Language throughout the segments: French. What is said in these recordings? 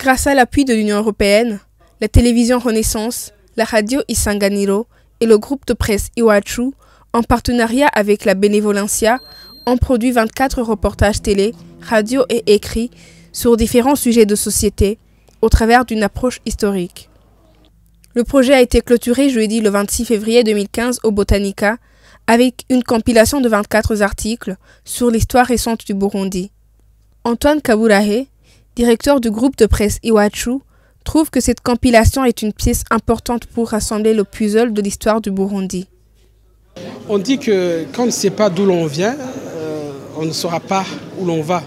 Grâce à l'appui de l'Union européenne, la télévision Renaissance, la radio Isanganiro et le groupe de presse Iwachu, en partenariat avec la Benevolencia, ont produit 24 reportages télé, radio et écrits sur différents sujets de société au travers d'une approche historique. Le projet a été clôturé jeudi le 26 février 2015 au Botanica avec une compilation de 24 articles sur l'histoire récente du Burundi. Antoine Kaburahe, directeur du groupe de presse Iwachu, trouve que cette compilation est une pièce importante pour rassembler le puzzle de l'histoire du Burundi. On dit que quand on ne sait pas d'où l'on vient, on ne saura pas où l'on va.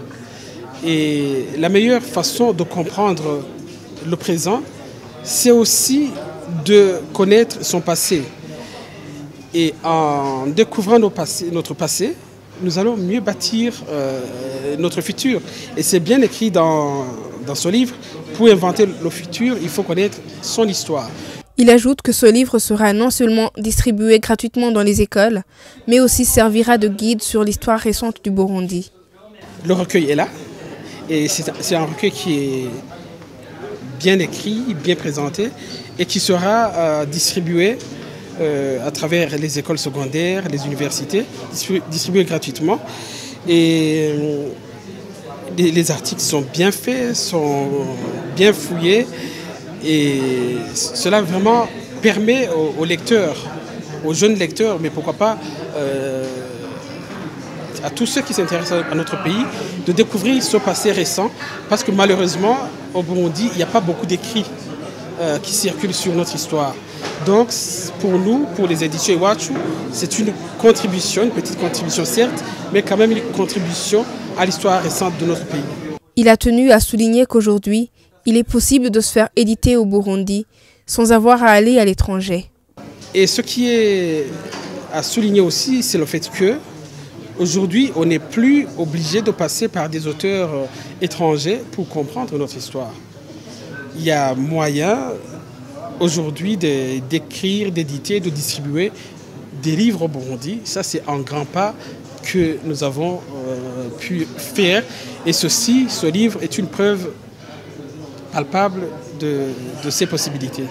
Et la meilleure façon de comprendre le présent, c'est aussi de connaître son passé. Et en découvrant notre passé, nous allons mieux bâtir notre futur. Et c'est bien écrit dans ce livre, pour inventer le futur, il faut connaître son histoire. Il ajoute que ce livre sera non seulement distribué gratuitement dans les écoles, mais aussi servira de guide sur l'histoire récente du Burundi. Le recueil est là, et c'est un recueil qui est bien écrit, bien présenté, et qui sera distribué à travers les écoles secondaires, les universités, distribué gratuitement. Et les articles sont bien faits, sont bien fouillés. Et cela vraiment permet aux lecteurs, aux jeunes lecteurs, mais pourquoi pas à tous ceux qui s'intéressent à notre pays, de découvrir ce passé récent. Parce que malheureusement, au Burundi, il n'y a pas beaucoup d'écrits qui circulent sur notre histoire. Donc pour nous, pour les éditions Iwachu, c'est une contribution, une petite contribution certes, mais quand même une contribution à l'histoire récente de notre pays. Il a tenu à souligner qu'aujourd'hui, il est possible de se faire éditer au Burundi sans avoir à aller à l'étranger. Et ce qui est à souligner aussi, c'est le fait que aujourd'hui, on n'est plus obligé de passer par des auteurs étrangers pour comprendre notre histoire. Il y a moyen aujourd'hui d'écrire, d'éditer, de distribuer des livres au Burundi. Ça, c'est un grand pas que nous avons pu faire. Et ce livre est une preuve palpable de ces possibilités.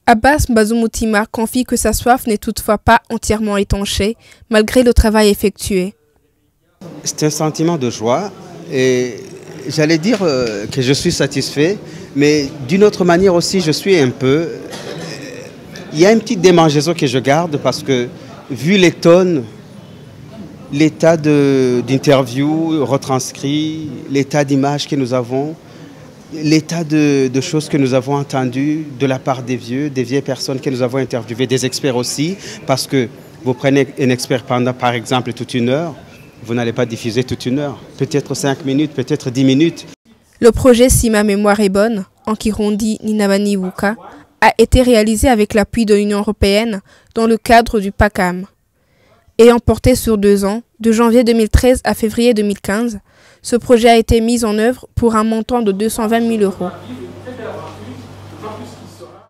Abbas Bazumutima confie que sa soif n'est toutefois pas entièrement étanchée, malgré le travail effectué. C'est un sentiment de joie et j'allais dire que je suis satisfait, mais d'une autre manière aussi, je suis un peu... Il y a une petite démangeaison que je garde parce que, vu les tonnes, l'état d'interviews retranscrits, l'état d'images que nous avons, l'état de choses que nous avons entendues de la part des vieilles personnes que nous avons interviewées, des experts aussi, parce que vous prenez un expert pendant, par exemple, toute une heure, vous n'allez pas diffuser toute une heure, peut-être 5 minutes, peut-être 10 minutes. Le projet Si ma mémoire est bonne, en Kirundi Ninabani Wuka, a été réalisé avec l'appui de l'Union européenne dans le cadre du PACAM. Ayant porté sur 2 ans, de janvier 2013 à février 2015, ce projet a été mis en œuvre pour un montant de 220 000 €.